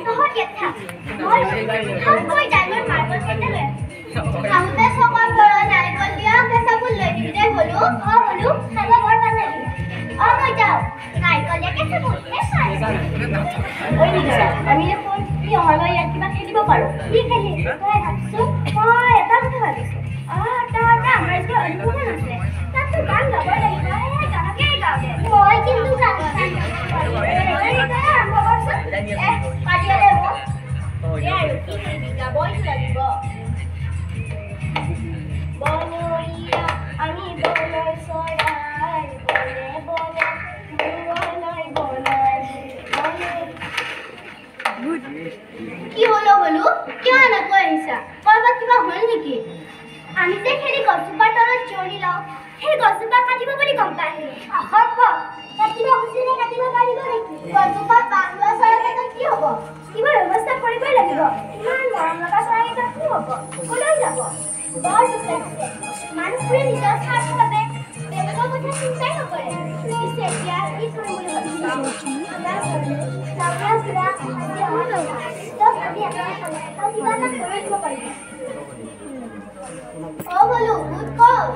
তহঁত ইয়াত থাক মই ডাঙৰ মাৰ্বল কেইটা লৈ আহোঁতে চকৰ ঘৰৰ নাৰিকল দিয়া কেঁচা ফুল লৈ দিবি দেই হলো হলো খাব বৰ ভাল লাগিল মই যাওঁ নাৰিকল দিয়া কেঁচা ফুল আমি দেখোন কি অহালৈ ইয়াত কিবা খেলিব পাৰোঁ কি খেলি তই ভাবিছোঁ মই এটা কথা ভাবিছোঁ তহঁতে আমাৰ যে অনুভৱ আছে তাততো গান গাব লাগিব গানকে গাওঁগে মই কিন্তু গান আৰম্ভ কৰচোন পাৰিলে মোক আৰু কি খেলিবি গাবইতো লাগিব বনৰীয়া আমি বনৰ চৰাই বনে বনে কি হলো বলো কিয় এনেকৈ আহিছা কৰবাত কিবা হ'ল নেকি আমি যে খেলি গছজোপাৰ তলত জিৰণি লওঁ সেই গছজোপা কাটিব বুলি গম পাই আহিলোঁ কাটিব খুজিলে কাটিব পাৰিব নেকি গছজোপাত বাঁহ লোৱা চৰাইকেইটা কি হ'ব কিবা ব্যৱস্থা কৰিবই লাগিব ইমান মৰম লগা চৰাইকেইটা কি হ'ব ক'লৈ যাব বৰ দুখ লাগিছে মানুহবোৰে নিজৰ স্বাৰ্থৰ বাবে বেলেগৰ কথা চিন্তাই নকৰে পিছে এতিয়া কি কৰিম বুলি ভাবিছোঁ আমাৰ ঘৰলৈ চাউলা ফুৰা আজি কিবা এটা কৰি দিব পাৰিব বলো ভূত কল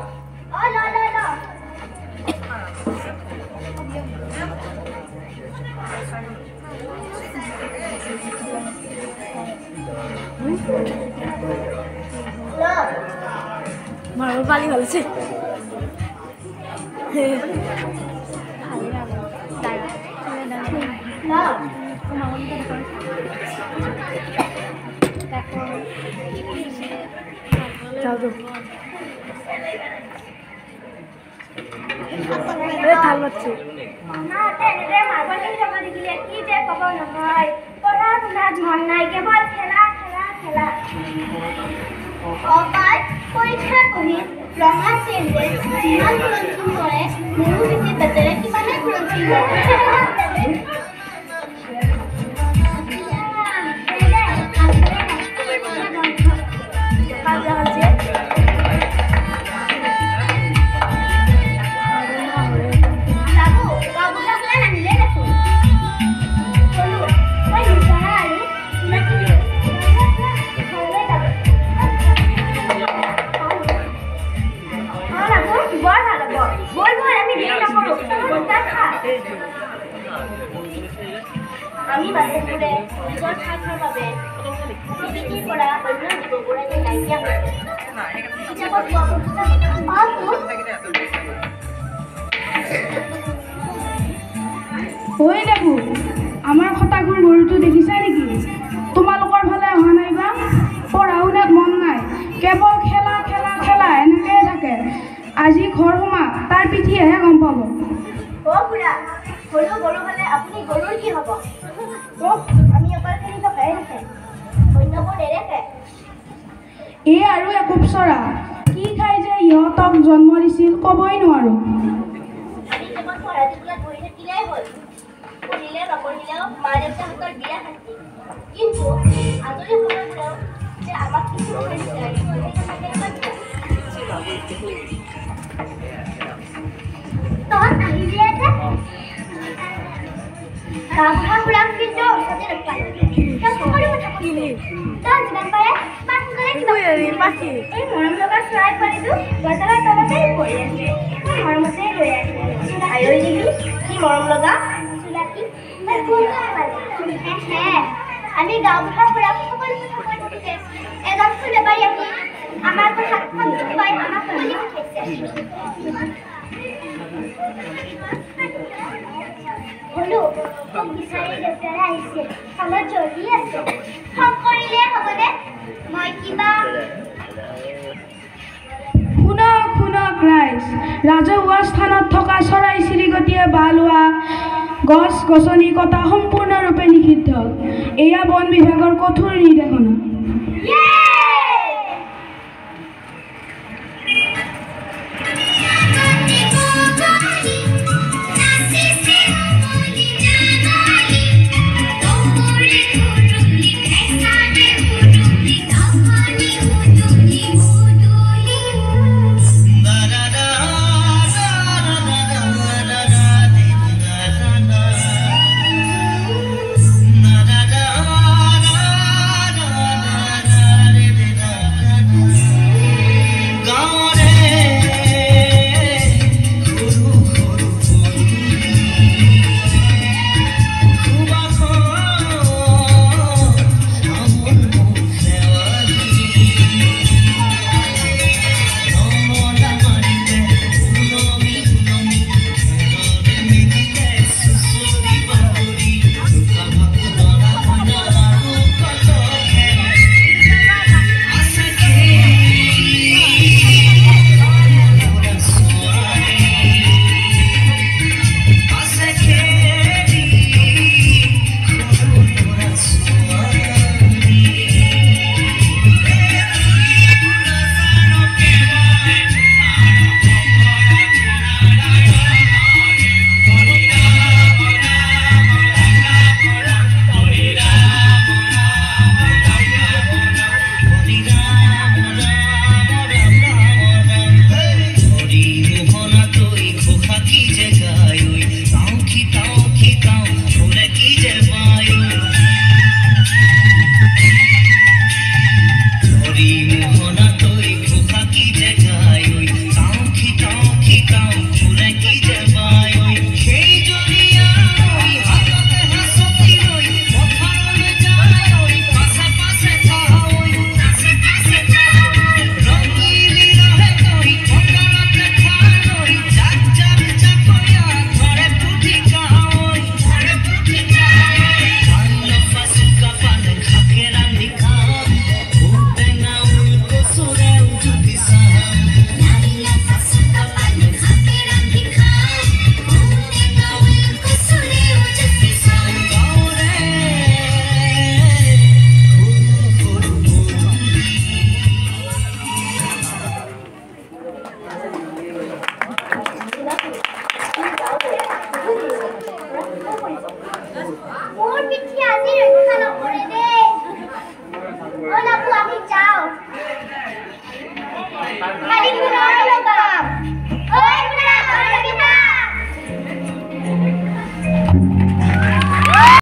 ল মাৰবল পালি হলছে ভাল পাচ্ছি না তেনেদৰে মাৰ্বল খেলি থকা দেখিলে কি যে ক'ব নহয় পঢ়া শুনাত মন নাই কেৱল খেলা খেলা খেলা অপাই পৰীক্ষাৰ বহীত ৰঙা চেণ্ডে যিমান খুৰঞ্চিন কৰে মোৰো বেছি বেটেৰে কিমানে খুৰঞ্চিন কৰে আমি বাচ্চাবোৰে নিজৰ স্বাৰ্থৰ বাবে পৃথিৱীৰ পৰা অন্য জীৱবোৰে যে নাইকিয়া হৈছে কিতাপত ঐ দেখো আমাৰ খটাগুৰ গৰুটো দেখিছা নেকি তোমালোকৰ ফালে অহা নাই বা পঢ়া শুনাত মন নাই কেৱল খেলা খেলা খেলা এনেকৈয়ে থাকে আজি ঘৰ সোমা তাৰ পিঠিয়েহে গম পাব খুৰা হলো গৰু হ'লে আপুনি গৰুৰ কি হ'ব আমি অকল খেলি থকাই থাকে অন্যবোৰ নেদেখে এই আৰু একোপ চৰা কি খাই যে ইহঁতক জন্ম দিছিল ক'বই নোৱাৰোঁ আমি কেৱল পঢ়া টেবুলত বহি থাকিলেই হ'ল পঢ়িলে নপঢ়িলেও মা দেউতাহঁতৰ বিয়া শান্তি কিন্তু আজৰি সময়বোৰেও যে আমাক কিছু কৰি বিচাৰে তহঁত আহিলে যে গাঁওবুঢ়া খুৰাক কিন্তু ওচৰতে লগ পালোঁ তেওঁ সকলো কথা কৈছিলে তই যিমান পাৰে মাক সোনকালে কিবা এই মৰম লগা চৰাই পোৱালিটো গছৰ তলতে পৰি আছে মই মৰমতে লৈ আহিলোঁ আয়ৈ দেহি কি মৰম লগা চোলাকি আমি গাঁওবুঢ়া খুৰাক সকলো কথা কৈ থাকোঁতে এজন ফুল বেপাৰী আহি আমাৰ কথা কৈ আমাক খুলি পঠাইছে হলো মোক বিচাৰি দেউতাৰে আহিছিল কামত জলদি আছে খং কৰিলে হ'বনে মই কিবা শুনক শুনক ৰাইজ ৰাজহুৱা স্থানত থকা চৰাই চিৰিকটিয়ে বাঁহ লোৱা গছ গছনি কটা সম্পূৰ্ণৰূপে নিষিদ্ধ এয়া বন বিভাগৰ কঠোৰ নিৰ্দেশনা কালি পুনৰ